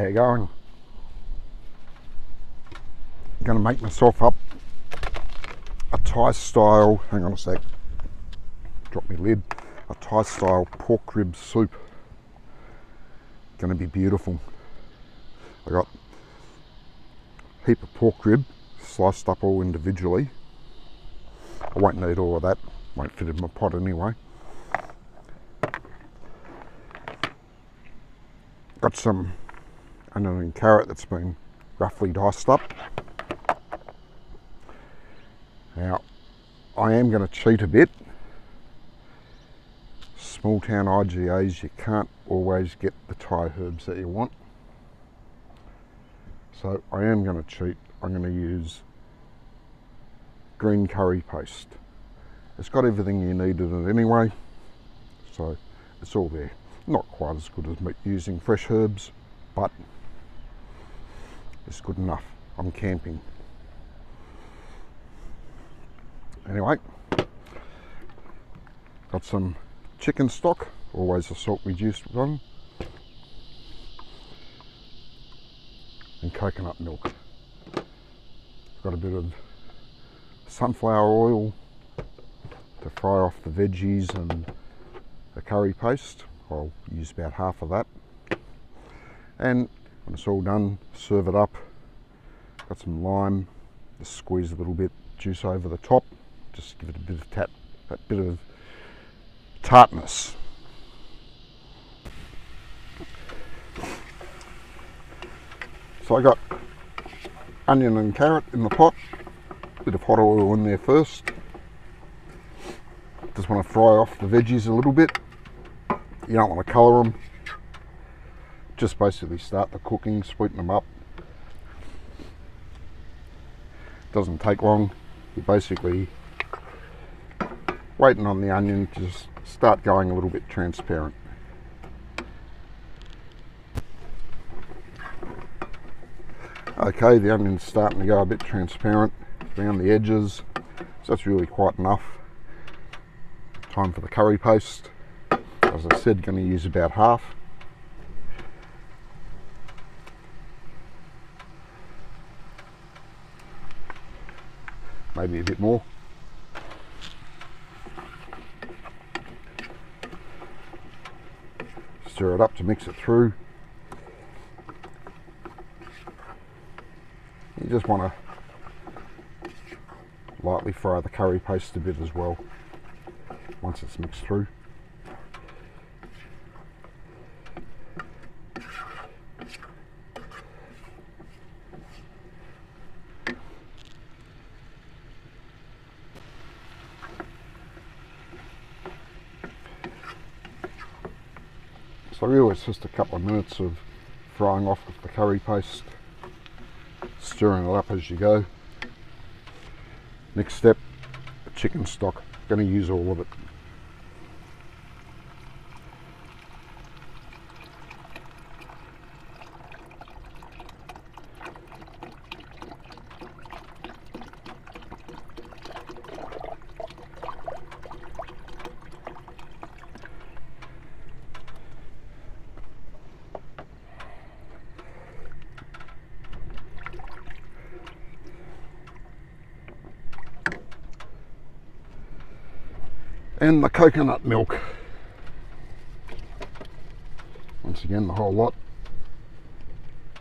How you going? I'm going to make myself up a Thai style, hang on a sec, drop my lid, a Thai style pork rib soup. Going to be beautiful. I got a heap of pork rib sliced up all individually. I won't need all of that, won't fit in my pot anyway. Got some onion and carrot that's been roughly diced up. Now, I am going to cheat a bit. Small town IGAs, you can't always get the Thai herbs that you want. So I am going to cheat. I'm going to use green curry paste. It's got everything you need in it anyway, so it's all there. Not quite as good as using fresh herbs, but it's good enough. I'm camping. Anyway, got some chicken stock, always a salt reduced one, and coconut milk. Got a bit of sunflower oil to fry off the veggies and the curry paste. I'll use about half of that, and when it's all done, serve it up. Got some lime, just squeeze a little bit juice over the top, just give it a bit of that bit of tartness. So I got onion and carrot in the pot, bit of hot oil in there first. Just want to fry off the veggies a little bit. You don't want to colour them, just basically start the cooking, sweeten them up. Doesn't take long. You're basically waiting on the onion to just start going a little bit transparent. Okay, the onion's starting to go a bit transparent around the edges, so that's really quite enough. Time for the curry paste. As I said, going to use about half. Maybe a bit more. Stir it up to mix it through. You just want to lightly fry the curry paste a bit as well once it's mixed through. So really it's just a couple of minutes of frying off with the curry paste, stirring it up as you go. Next step, the chicken stock. I'm going to use all of it. And the coconut milk. Once again, the whole lot.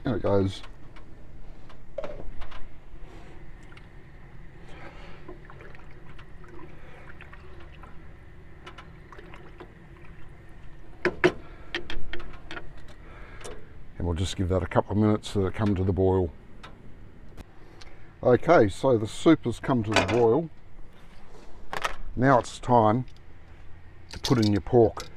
There it goes. And we'll just give that a couple of minutes to come to the boil. Okay, so the soup has come to the boil. Now it's time to put in your pork.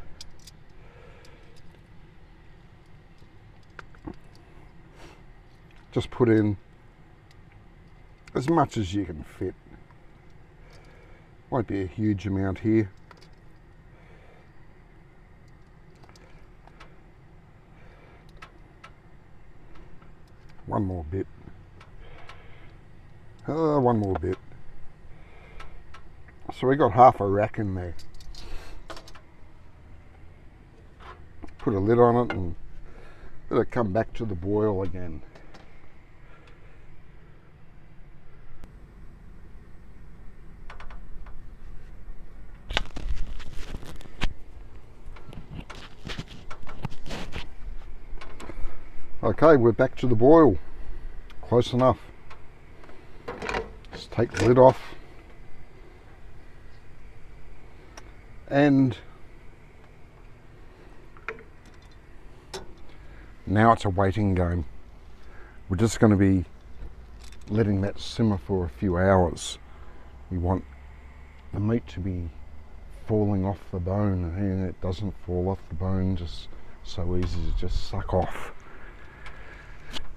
Just put in as much as you can fit. Won't be a huge amount here. One more bit. One more bit. So we got half a rack in there. Put a lid on it and Let it come back to the boil again. Okay, we're back to the boil. Close enough. Just take the lid off. And now it's a waiting game. We're just going to be letting that simmer for a few hours. We want the meat to be falling off the bone, and it doesn't fall off the bone just so easy to just suck off.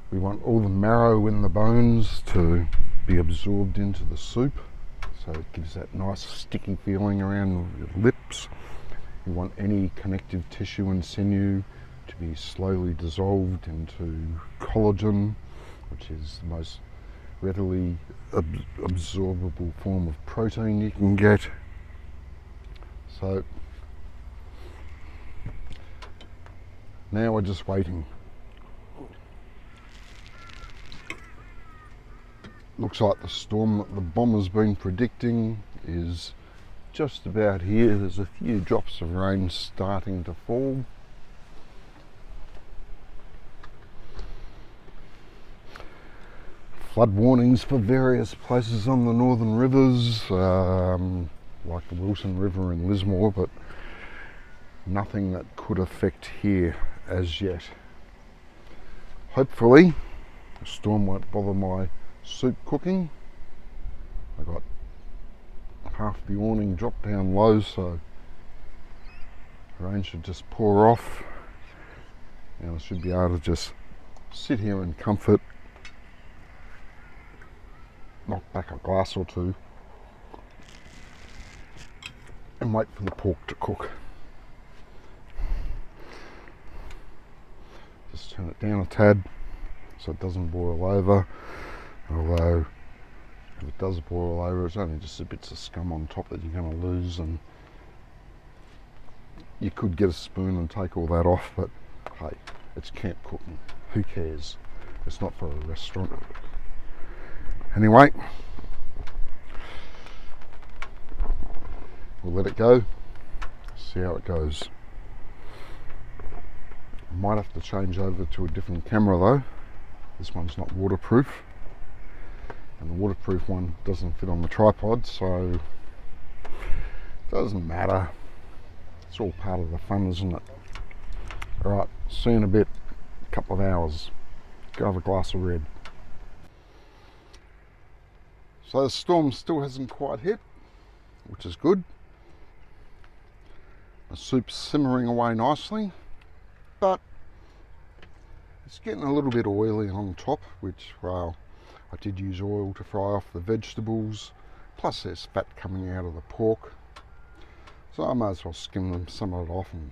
We want all the marrow in the bones to be absorbed into the soup, so it gives that nice sticky feeling around your lips. We want any connective tissue and sinew to be slowly dissolved into collagen, which is the most readily absorbable form of protein you can get. So now we're just waiting. Looks like the storm that the bomber's been predicting is just about here. There's a few drops of rain starting to fall. Flood warnings for various places on the northern rivers, like the Wilson River in Lismore, but nothing that could affect here as yet. Hopefully the storm won't bother my soup cooking. I got half the awning dropped down low, so the rain should just pour off and I should be able to just sit here in comfort, knock back a glass or two and wait for the pork to cook. Just turn it down a tad so it doesn't boil over, although if it does boil over it's only just a bits of scum on top that you're going to lose, and you could get a spoon and take all that off, but hey, it's camp cooking, who cares? It's not for a restaurant. Anyway, we'll let it go, see how it goes. Might have to change over to a different camera though. This one's not waterproof, and the waterproof one doesn't fit on the tripod, so it doesn't matter. It's all part of the fun, isn't it? Alright, see you in a bit, a couple of hours. Go have a glass of red. So the storm still hasn't quite hit, which is good. The soup's simmering away nicely, but it's getting a little bit oily on top, which, well, I did use oil to fry off the vegetables, plus there's fat coming out of the pork. So I might as well skim some of it off, and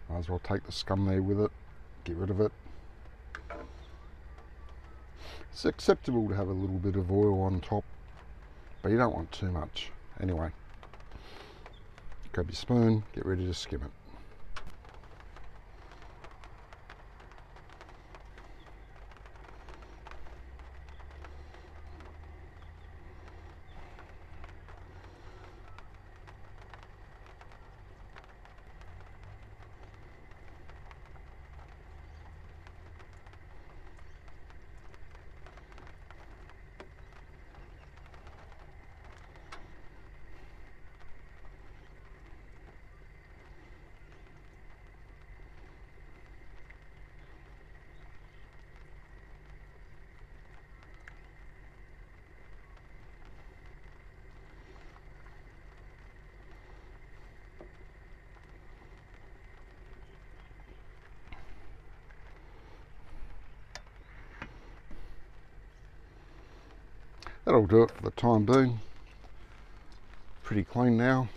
might as well take the scum there with it, get rid of it. It's acceptable to have a little bit of oil on top, but you don't want too much. Anyway, grab your spoon, get ready to skim it. That'll do it for the time being. Pretty clean now.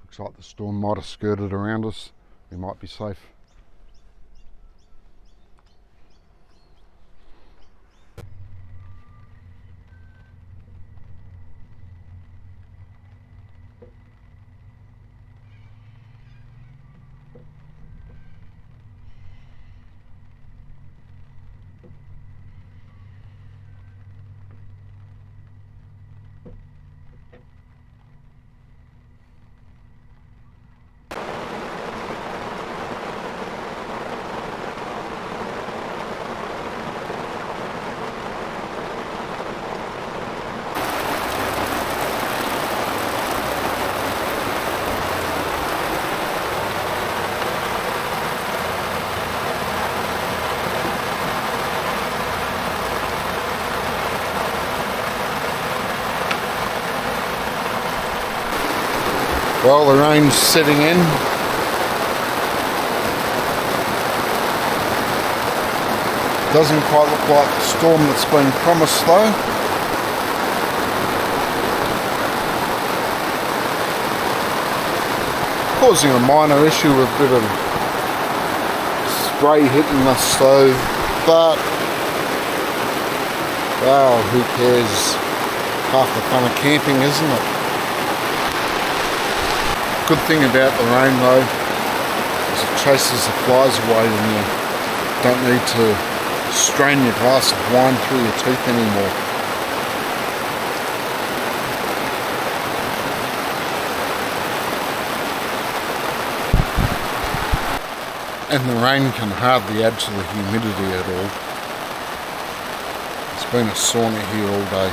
Looks like the storm might have skirted around us. We might be safe. Well, the rain's setting in. Doesn't quite look like the storm that's been promised though. Causing a minor issue with a bit of spray hitting the stove, but well, who cares? Half the fun of camping, isn't it? Good thing about the rain though is it chases the flies away and you don't need to strain your glass of wine through your teeth anymore. And the rain can hardly add to the humidity at all. It's been a sauna here all day.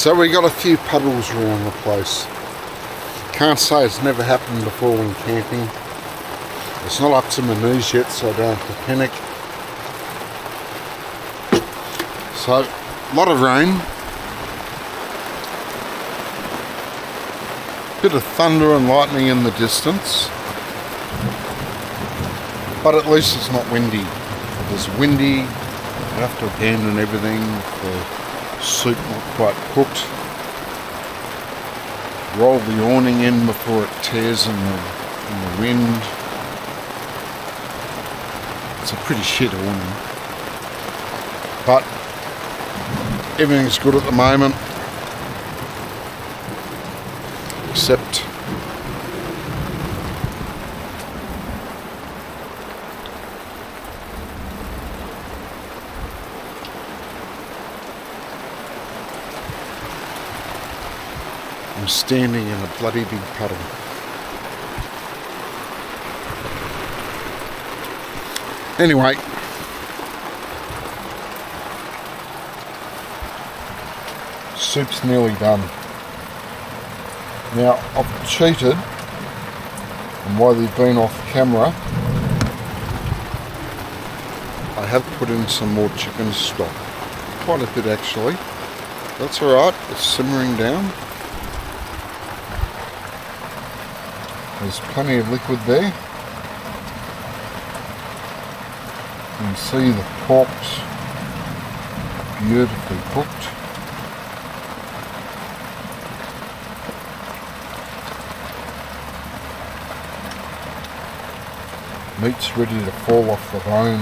So we got a few puddles around the place. Can't say it's never happened before when camping. It's not up to my knees yet, so I don't have to panic. So, a lot of rain. Bit of thunder and lightning in the distance. But at least it's not windy. If it was windy, you have to abandon everything for soup not quite cooked. Roll the awning in before it tears in the wind. It's a pretty shit awning. But everything's good at the moment. Except I'm standing in a bloody big puddle. Anyway, soup's nearly done. Now, I've cheated, and while they've been off camera, I have put in some more chicken stock. Quite a bit actually. That's alright, it's simmering down. There's plenty of liquid there. You can see the pork's beautifully cooked. Meat's ready to fall off the bone.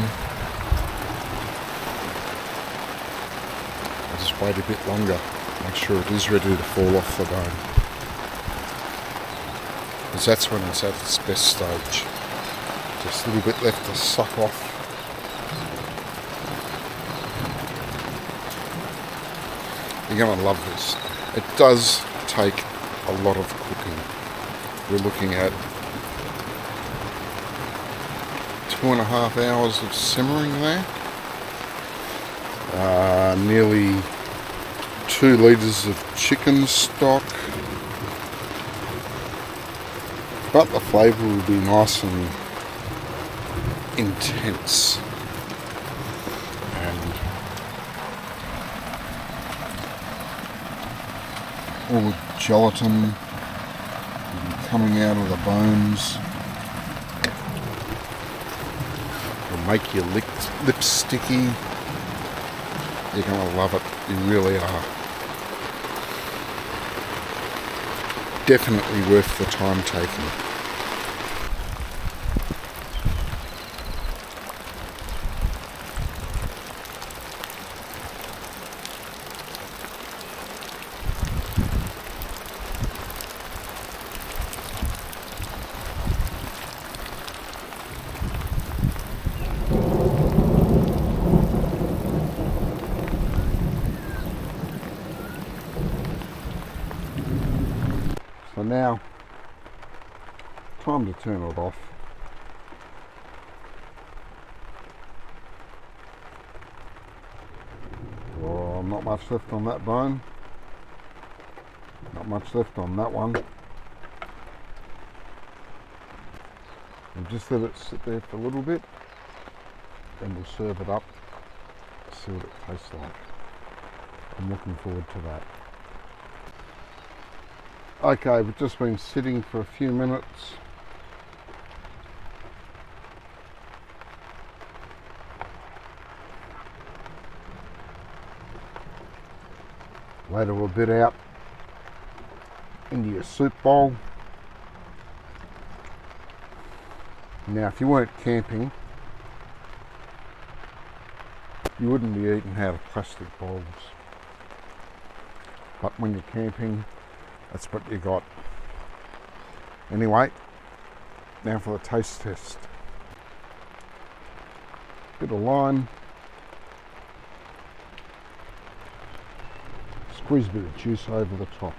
I'll just wait a bit longer, make sure it is ready to fall off the bone. Because that's when it's at its best stage. Just a little bit left to suck off. You're going to love this. It does take a lot of cooking. We're looking at 2.5 hours of simmering there. nearly 2 litres of chicken stock, but the flavour will be nice and intense. And all the gelatin will be coming out of the bones. It'll make your lips sticky. You're going to love it. You really are. Definitely worth the time taken. So now, time to turn it off. Oh, not much left on that bone. Not much left on that one. And just let it sit there for a little bit, and we'll serve it up. See what it tastes like. I'm looking forward to that. Okay, we've just been sitting for a few minutes. Ladle a bit out into your soup bowl. Now, if you weren't camping, you wouldn't be eating out of plastic bowls. But when you're camping, that's what you got. Anyway, now for the taste test. Bit of lime. Squeeze a bit of juice over the top.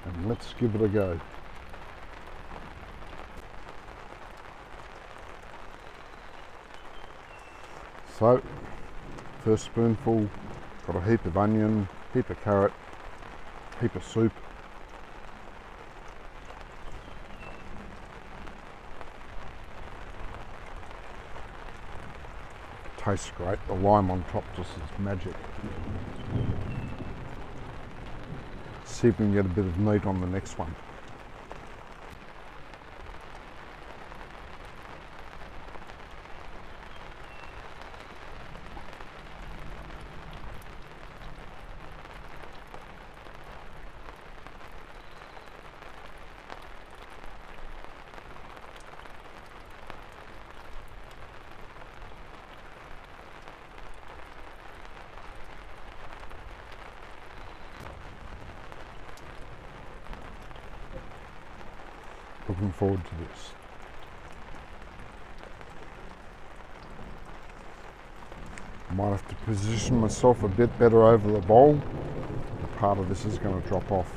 And let's give it a go. So, first spoonful, got a heap of onion, heap of carrot, heap of soup. Tastes great. The lime on top just is magic. See if we can get a bit of meat on the next one. Looking forward to this. I might have to position myself a bit better over the bowl. Part of this is going to drop off.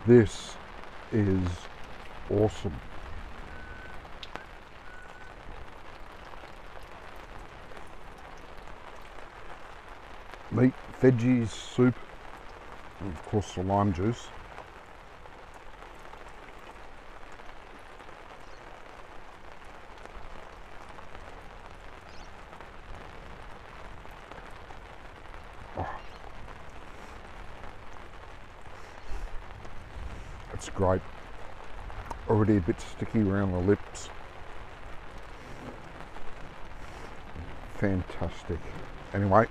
This is awesome. Meat, veggies, soup, and of course the lime juice. Oh, it's great. Already a bit sticky around the lips. Fantastic. Anyway.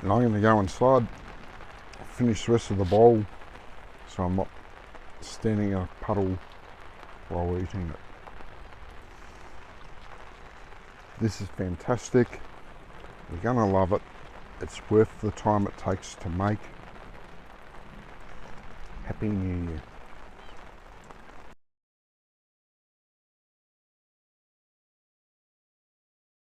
And I'm going to go inside, finish the rest of the bowl so I'm not standing in a puddle while we're eating it. This is fantastic. You're going to love it. It's worth the time it takes to make. Happy New Year.